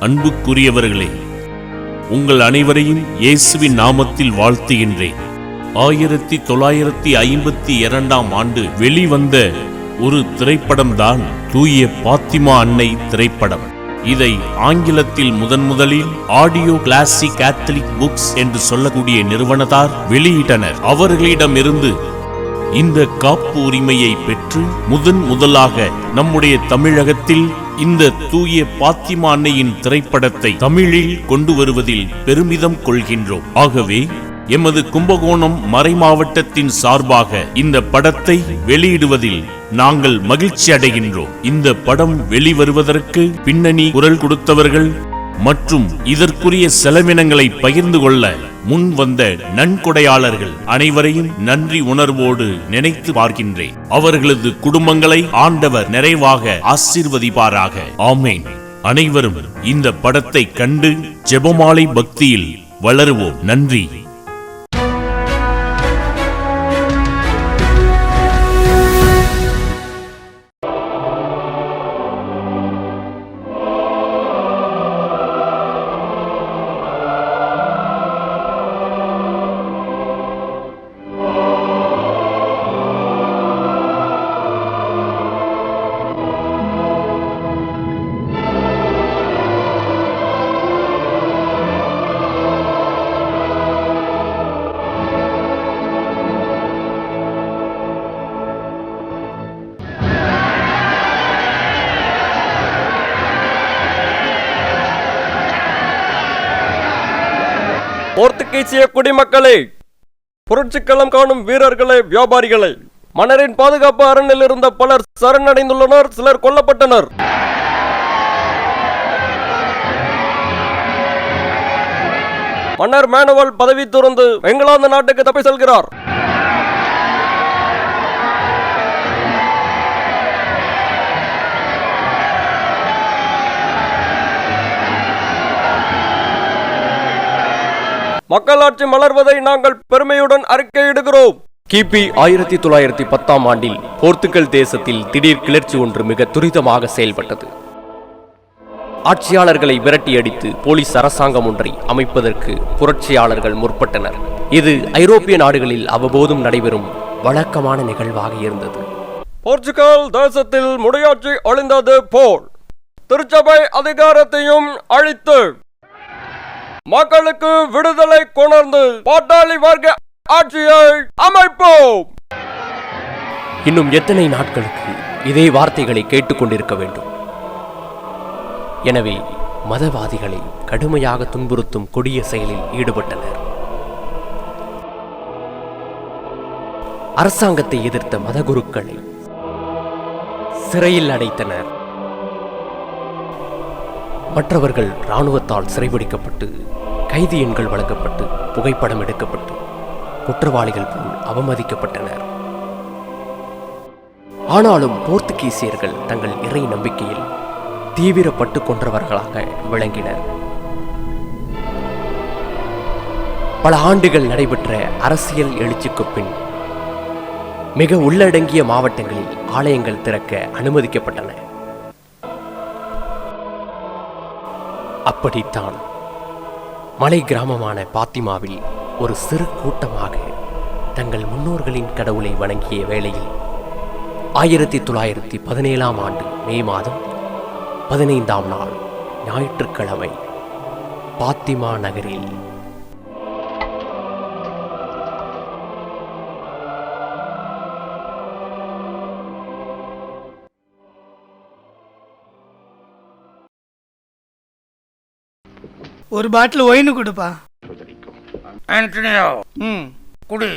அன்புக்குரியவர்களே, உங்கள் அனைவரையும் இயேசுவின் நாமத்தில் வாழ்த்துகின்றேன். 1952 ஆண்டு வெளிவந்த ஒரு திரைப்படம்தான் தூய பாத்திமா அன்னை திரைப்படம். இதை ஆங்கிலத்தில் முதலில் ஆடியோ கிளாசிக் கேத்தலிக் புக்ஸ் என்று சொல்லக்கூடிய நிறுவனத்தார் வெளியிட்டனர். அவர்களிடமிருந்து இந்த காப்பு உரிமையை பெற்று முதலாக நம்முடைய தமிழகத்தில் இந்த தூய பாத்திமா அன்னையின் திரைப்படத்தை தமிழில் கொண்டு வருவதில் பெருமிதம் கொள்கின்றோம். ஆகவே எமது கும்பகோணம் மறைமாவட்டத்தின் சார்பாக இந்த படத்தை வெளியிடுவதில் நாங்கள் மகிழ்ச்சி அடைகின்றோம். இந்த படம் வெளிவருவதற்கு பின்னணி குரல் கொடுத்தவர்கள் மற்றும் இதற்குரிய செலவினங்களை பகிர்ந்து கொள்ள முன் வந்த நன்கொடையாளர்கள் அனைவரையும் நன்றி உணர்வோடு நினைத்து பார்க்கின்றேன். அவர்களது குடும்பங்களை ஆண்டவர் நிறைவாக ஆசீர்வதிப்பாராக. ஆமேன். அனைவரும் இந்த படத்தை கண்டு ஜெபமாலை பக்தியில் வளருவோம். நன்றி. போர்த்துகீசிய குடிமக்களே, புரட்சிக்களம் காணும் வீரர்களே, வியாபாரிகளே, மன்னரின் பாதுகாப்பு அரணில் இருந்த பலர் சரணடைந்துள்ளனர். சிலர் கொல்லப்பட்டனர். மன்னர் மேனுவல் பதவி துறந்து இங்கிலாந்து நாட்டுக்கு தப்பி செல்கிறார். மக்களாட்சி மலர்வதை நாங்கள் பெருமையுடன் அறிக்கையிடுகிறோம். கிபி 1910 ஆண்டில் போர்த்துகல் தேசத்தில் திடீர் கிளர்ச்சி ஒன்று மிக துரிதமாக செயல்பட்டது. ஆட்சியாளர்களை விரட்டியடித்து போலீஸ் அரசாங்கம் ஒன்றை அமைப்பதற்கு புரட்சியாளர்கள் முற்பட்டனர். இது ஐரோப்பிய நாடுகளில் அவ்வப்போதும் நடைபெறும் வழக்கமான நிகழ்வாக இருந்தது. போர்ச்சுகல் தேசத்தில் முடியாட்சி அழிந்தது போல் திருச்சபை அதிகாரத்தையும் அழித்து மக்களுக்கு விடுதலை கொணர்ந்து பாட்டாளி வர்க்க ஆட்சியை அமைப்போம். இன்னும் எத்தனை நாட்களுக்கு இதே வார்த்தைகளை கேட்டுக்கொண்டிருக்க வேண்டும்? எனவே மதவாதிகளை கடுமையாக துன்புறுத்தும் கொடிய செயலில் ஈடுபட்டனர். அரசாங்கத்தை எதிர்த்த மதகுருக்களை சிறையில் அடைத்தனர். மற்றவர்கள் இராணுவத்தால் சிறைபிடிக்கப்பட்டு கைதி எண்கள் வழங்கப்பட்டு புகைப்படம் எடுக்கப்பட்டு குற்றவாளிகள் போல் அவமதிக்கப்பட்டனர். ஆனாலும் போர்த்துகீசியர்கள் தங்கள் இறை நம்பிக்கையில் தீவிரப்பட்டு கொன்றவர்களாக விளங்கினர். பல ஆண்டுகள் நடைபெற்ற அரசியல் எழுச்சிக்கு பின் மிக உள்ளடங்கிய மாவட்டங்களில் ஆலயங்கள் திறக்க அனுமதிக்கப்பட்டன. அப்படித்தான் மலை கிராமமான பாத்திமாவில் ஒரு சிறு கூட்டமாக தங்கள் முன்னோர்களின் கடவுளை வணங்கிய வேளையில் 1917 ஆண்டு மே மாதம் 15ஆம் நாள் ஞாயிற்றுக்கிழமை பாத்திமா நகரில் ஒரு பாட்டில் ஒயின் கொடுப்பா. ஆண்டனியோ, குடி.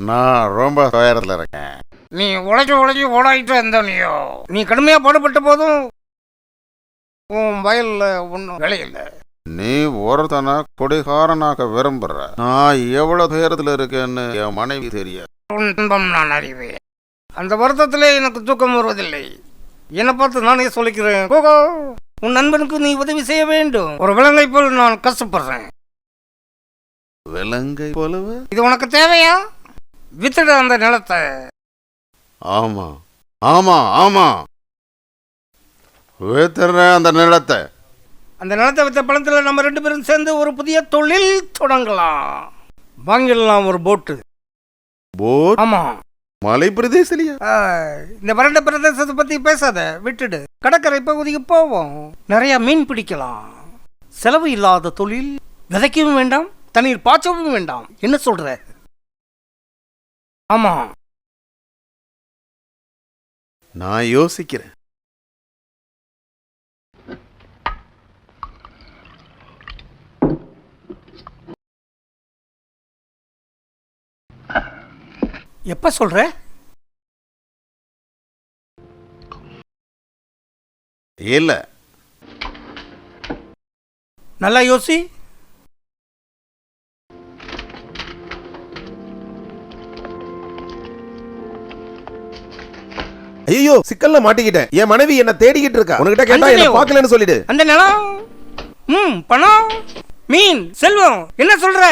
நான் ரொம்ப துயரத்தில் இருக்கேன். நீ உழைச்சி ஓடாயிட்டு வந்தனியோ. நீ கடுமையாக பாடுபட்ட போதும் உன் வயல்ல ஒன்றும் விளையில்லை. நீ ஒருத்தனை கொடிகாரனாக்க விரும்புற. நான் எவ்வளவு துயரத்தில் இருக்கேன்னு என் மனைவி தெரியாது. உன் துன்பம் நான் அறிவேன். அந்த வருத்தத்திலே எனக்கு தூக்கம் வருவதில்லை. என்னை பார்த்து நானே சொல்லிக்கிறேன். கோகோ, உன் நண்பனுக்கு நீ உதவி செய்ய வேண்டும். ஒரு விலங்கை போல் நான் கஷ்டப்படுறேன். விலங்கை போலவே. இது உனக்கு தேவையா? வித்துடு அந்த நிலத்தை. ஆமா ஆமா ஆமா, வித்துறேன் அந்த நிலத்தை. அந்த நிலத்தை வித்த பணத்தில் நம்ம 2 பேரும் சேர்ந்து ஒரு புதிய தொழில் தொடங்கலாம். வாங்கிடலாம் ஒரு போட்டு. போட்? ஆமா. மலை பிரதேசலையா? இந்த வறண்ட பிரதேசத்தை பத்தி பேசாத, விட்டுடு. கடற்கரை பகுதிக்கு போவோம், நிறைய மீன் பிடிக்கலாம். செலவு இல்லாத தொழில், விதைக்கவும் வேண்டாம், தண்ணீர் பாய்ச்சவும் வேண்டாம். என்ன சொல்ற? ஆமா, நான் யோசிக்கிறேன். எப்ப சொல்ற? இல்ல, நல்லா யோசி. ஐயோ, சிக்கல்ல மாட்டிக்கிட்டேன். என் மனைவி என்ன தேடிக்கிட்டு இருக்கா. உன்கிட்ட கேட்டா என்ன பார்க்கலன்னு சொல்லிடு. அந்த நிலம், பணம், மீன், செல்வம், என்ன சொல்ற?